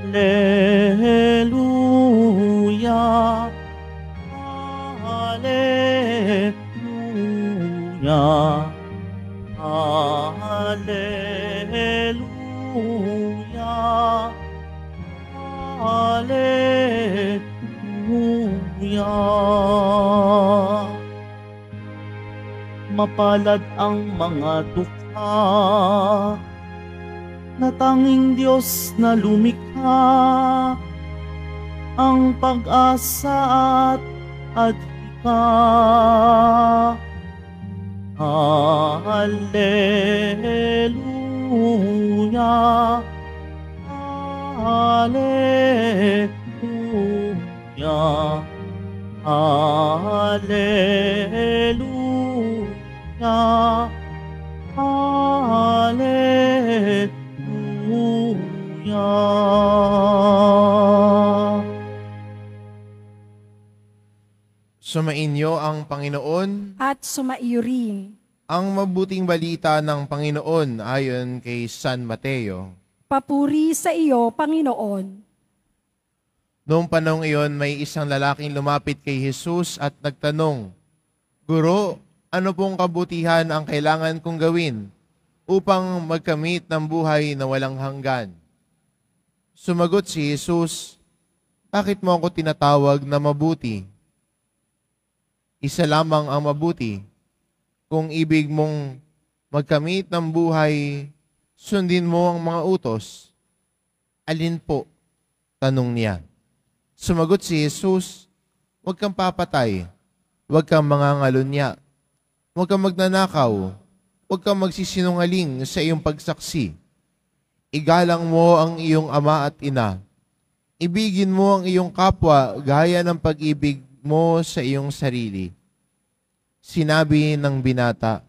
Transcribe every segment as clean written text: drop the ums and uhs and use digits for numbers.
Hallelujah, Hallelujah, Hallelujah, Hallelujah. Mapalad ang mga dukha na tanging Diyos na lumikha, ang pag-asa at adhika. Hallelujah, Hallelujah, Hallelujah, Hallelujah. Sumainyo ang Panginoon. At sumaiyo rin. Ang mabuting balita ng Panginoon ayon kay San Mateo. Papuri sa iyo, Panginoon. Noong panahong iyon, may isang lalaking lumapit kay Jesus at nagtanong, Guro, ano pong kabutihan ang kailangan kong gawin upang magkamit ng buhay na walang hanggan? Sumagot si Jesus, Bakit mo ako tinatawag na mabuti? Isa lamang ang mabuti. Kung ibig mong magkamit ng buhay, sundin mo ang mga utos. Alin po? Tanong niya. Sumagot si Jesus, Huwag kang papatay, huwag kang mangangalunya, huwag kang magnanakaw, huwag kang magsisinungaling sa iyong pagsaksi. Igalang mo ang iyong ama at ina. Ibigin mo ang iyong kapwa gaya ng pag-ibig mo sa iyong sarili. Sinabi ng binata,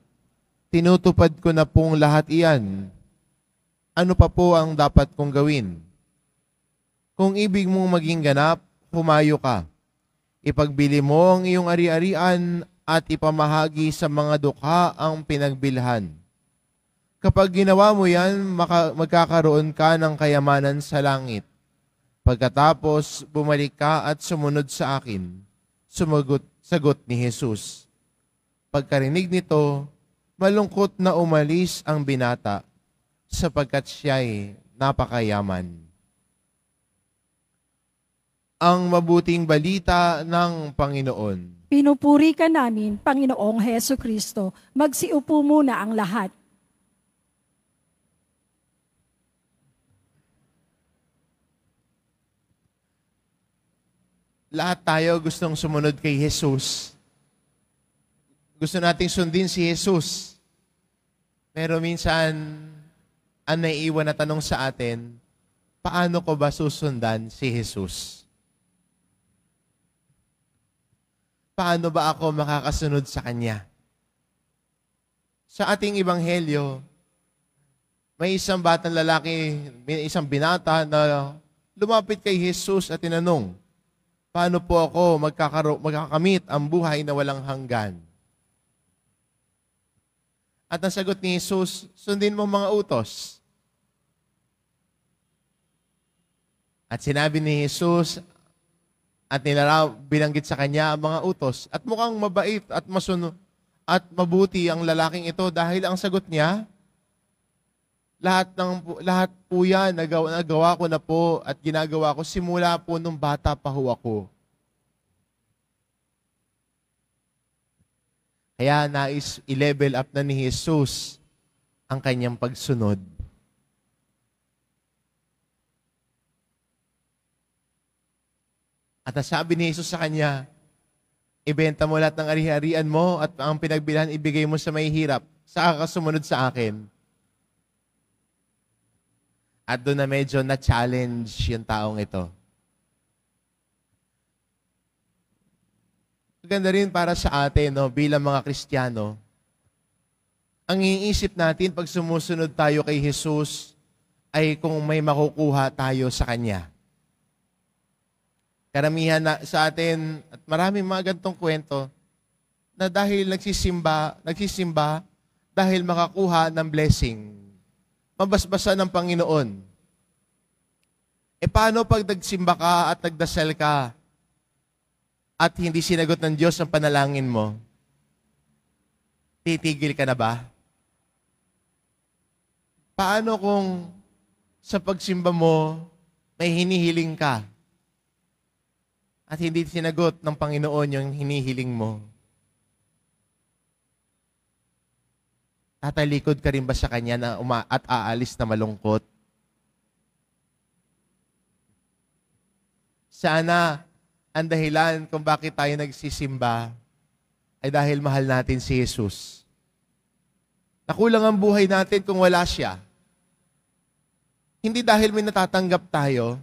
Tinutupad ko na pong lahat iyan. Ano pa po ang dapat kong gawin? Kung ibig mong maging ganap, humayo ka. Ipagbili mo ang iyong ari-arian at ipamahagi sa mga dukha ang pinagbilhan. Kapag ginawa mo yan, magkakaroon ka ng kayamanan sa langit. Pagkatapos, bumalik ka at sumunod sa akin. Sagot ni Jesus. Pagkarinig nito, malungkot na umalis ang binata sapagkat siya'y napakayaman. Ang mabuting balita ng Panginoon. Pinupuri ka namin, Panginoong Heso Kristo. Magsiupo muna ang lahat. Lahat tayo gustong sumunod kay Jesus. Gusto nating sundin si Jesus. Pero minsan, ang naiiwan na tanong sa atin, paano ko ba susundan si Jesus? Paano ba ako makakasunod sa Kanya? Sa ating ebanghelyo, may isang batang lalaki, may isang binata na lumapit kay Jesus at tinanong, paano po ako magkakamit ang buhay na walang hanggan? At ang sagot ni Jesus, sundin mo mga utos. At sinabi ni Jesus at binanggit sa kanya ang mga utos. At mukhang mabait at at mabuti ang lalaking ito dahil ang sagot niya, lahat po yan nagawa ko na po at ginagawa ko simula po nung bata pa ho ako. Kaya nais i-level up na ni Jesus ang kanyang pagsunod. At nasabi ni Jesus sa kanya, ibenta mo lahat ng ari-arian mo at ang pinagbilhan ibigay mo sa may hirap, saka ka sumunod sa akin. At doon na medyo na-challenge yung taong ito. Maganda rin para sa atin, no, bilang mga Kristiyano, ang iniisip natin pag sumusunod tayo kay Jesus ay kung may makukuha tayo sa Kanya. Karamihan na sa atin, at maraming mga gantong kwento, na dahil nagsisimba dahil makakuha ng blessing, mabasbasa ng Panginoon. Paano pag nagsimba ka at nagdasal ka at hindi sinagot ng Diyos ang panalangin mo? Titigil ka na ba? Paano kung sa pagsimba mo may hinihiling ka at hindi sinagot ng Panginoon yung hinihiling mo? Tatalikod ka rin ba sa Kanya na at aalis na malungkot? Sana ang dahilan kung bakit tayo nagsisimba ay dahil mahal natin si Jesus. Nakulang ang buhay natin kung wala siya. Hindi dahil may natatanggap tayo,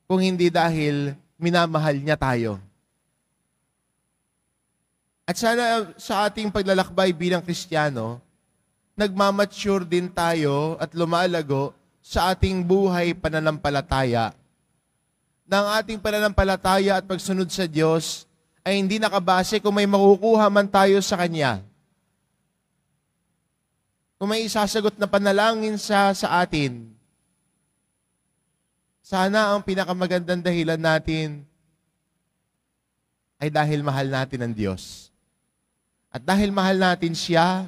kung hindi dahil minamahal niya tayo. At sana sa ating paglalakbay bilang Kristiyano, nagmamature din tayo at lumalago sa ating buhay pananampalataya. Na ang ating pananampalataya at pagsunod sa Diyos ay hindi nakabase kung may makukuha man tayo sa Kanya. Kung may isasagot na panalangin sa atin, sana ang pinakamagandang dahilan natin ay dahil mahal natin ang Diyos. At dahil mahal natin siya,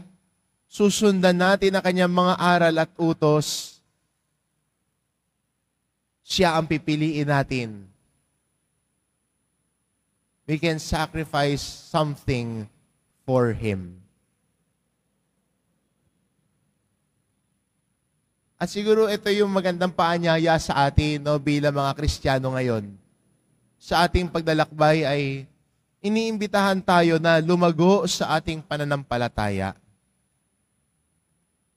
susundan natin ang kanyang mga aral at utos. Siya ang pipiliin natin. We can sacrifice something for Him. At siguro ito yung magandang paanyaya sa atin bilang mga Kristiyano ngayon. Sa ating paglalakbay ay iniimbitahan tayo na lumago sa ating pananampalataya.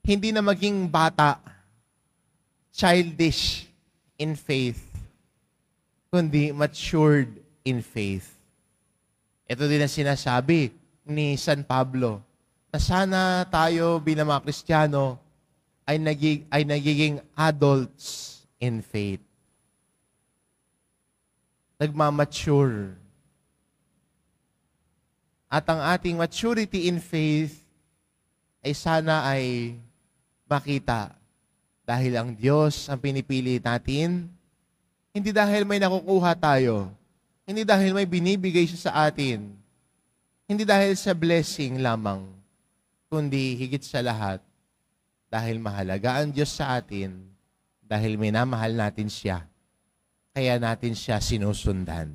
Hindi na maging bata, childish in faith, kundi matured in faith. Ito din ang sinasabi ni San Pablo, na sana tayo bilang mga Kristiyano ay nagiging adults in faith. Nagmamature. At ang ating maturity in faith ay sana ay makita dahil ang Diyos ang pinipili natin, hindi dahil may nakukuha tayo, hindi dahil may binibigay siya sa atin, hindi dahil sa blessing lamang, kundi higit sa lahat, dahil mahalaga ang Diyos sa atin, dahil minamahal natin siya, kaya natin siya sinusundan.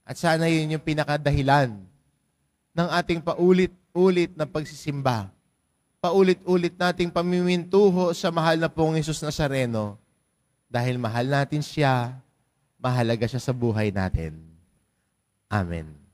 At sana yun yung pinakadahilan ng ating paulit-ulit na pagsisimba. Paulit-ulit nating pamimintuho sa mahal na pong Jesus Nazareno. Dahil mahal natin siya, mahalaga siya sa buhay natin. Amen.